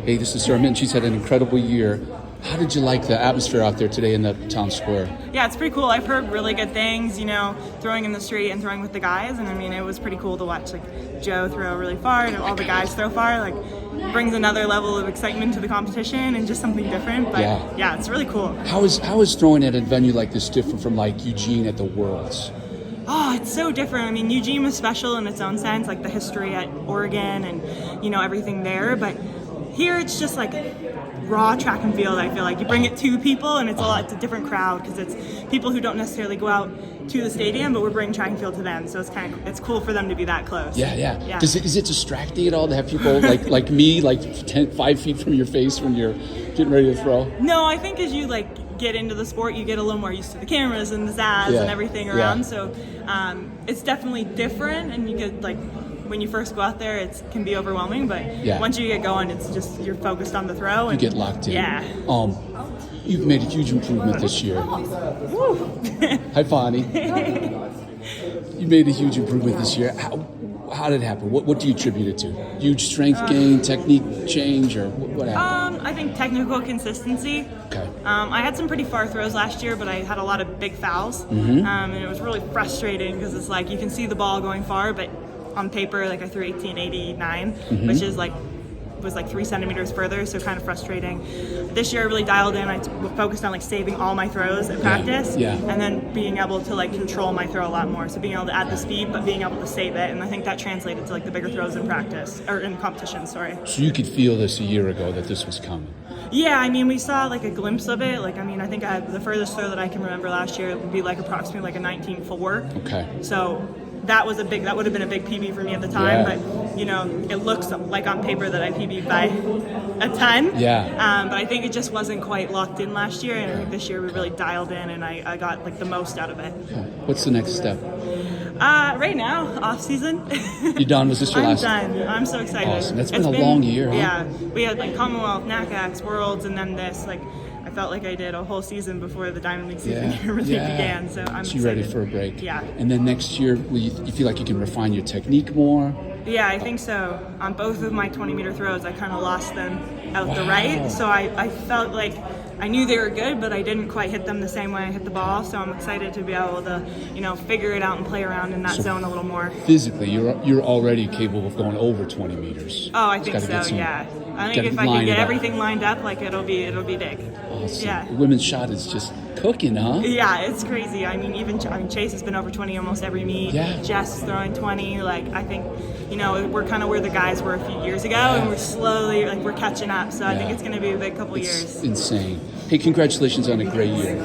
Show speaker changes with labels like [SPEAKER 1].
[SPEAKER 1] Hey, this is Sarah Mitton. She's had an incredible year. How did you like the atmosphere out there today in the town square?
[SPEAKER 2] Yeah, it's pretty cool. I've heard really good things, throwing in the street and throwing with the guys. And I mean, it was pretty cool to watch Joe throw really far and all the guys throw far. Brings another level of excitement to the competition and just something different. But yeah, it's really cool.
[SPEAKER 1] How is throwing at a venue like this different from Eugene at the Worlds?
[SPEAKER 2] Oh, it's so different. I mean, Eugene was special in its own sense, the history at Oregon and, everything there. But here it's just raw track and field. I feel like you bring it to people and it's a different crowd because it's people who don't necessarily go out to the stadium, but we're bringing track and field to them. So it's cool for them to be that close.
[SPEAKER 1] Yeah. Is it distracting at all to have people like me, 5 feet from your face when you're getting ready to throw?
[SPEAKER 2] No, I think as you get into the sport, you get a little more used to the cameras and the zazz and everything around. So it's definitely different, and you get when you first go out there, it can be overwhelming. But once you get going, it's just you're focused on the throw. And
[SPEAKER 1] you get locked in.
[SPEAKER 2] Yeah.
[SPEAKER 1] You've made a huge improvement this year.
[SPEAKER 2] Woo.
[SPEAKER 1] Hi, Bonnie. You made a huge improvement this year. How did it happen? What do you attribute it to? Huge strength gain, technique change, or what happened?
[SPEAKER 2] I think technical consistency.
[SPEAKER 1] Okay.
[SPEAKER 2] I had some pretty far throws last year, but I had a lot of big fouls. And it was really frustrating because it's you can see the ball going far, but on paper, I threw 1889, which is was 3 centimeters further, so kind of frustrating. This year I really dialed in. I focused on saving all my throws at practice, and then being able to control my throw a lot more. So being able to add the speed, but being able to save it, and I think that translated to the bigger throws in practice or in competition. Sorry. So
[SPEAKER 1] you could feel this a year ago that this was coming.
[SPEAKER 2] Yeah, I mean, we saw a glimpse of it. I think I had the furthest throw that I can remember last year would be approximately a 19.4.
[SPEAKER 1] Okay.
[SPEAKER 2] So that would have been a big PB for me at the time, but it looks on paper that I PB'd by a ton.
[SPEAKER 1] Yeah.
[SPEAKER 2] But I think it just wasn't quite locked in last year, and I think this year we really dialed in, and I got the most out of it.
[SPEAKER 1] What's the next step?
[SPEAKER 2] Right now, off season.
[SPEAKER 1] You done? Was this your last?
[SPEAKER 2] I'm done. I'm so excited.
[SPEAKER 1] Awesome. It's been a long year, huh?
[SPEAKER 2] Yeah. We had Commonwealth, NACAX, Worlds, and then this. I felt like I did a whole season before the Diamond League season really began. So I'm excited.
[SPEAKER 1] Ready for a break.
[SPEAKER 2] Yeah.
[SPEAKER 1] And then next year, you feel like you can refine your technique more?
[SPEAKER 2] Yeah, I think so. On both of my 20-meter throws, I kind of lost them out the right. So I felt like I knew they were good, but I didn't quite hit them the same way I hit the ball. So I'm excited to be able to, figure it out and play around in that zone a little more.
[SPEAKER 1] Physically, you're already capable of going over 20 meters.
[SPEAKER 2] Oh, I think so. Yeah. I think if I can get everything lined up, it'll be big.
[SPEAKER 1] Awesome.
[SPEAKER 2] Yeah.
[SPEAKER 1] The women's shot is just cooking, huh?
[SPEAKER 2] Yeah, it's crazy. I mean, Chase has been over 20 almost every meet.
[SPEAKER 1] Yeah.
[SPEAKER 2] Jess is throwing 20. I think, we're kind of where the guys were a few years ago, and we're slowly, we're catching up. So I think it's going to be a big couple years.
[SPEAKER 1] Insane. Hey, congratulations on a great year.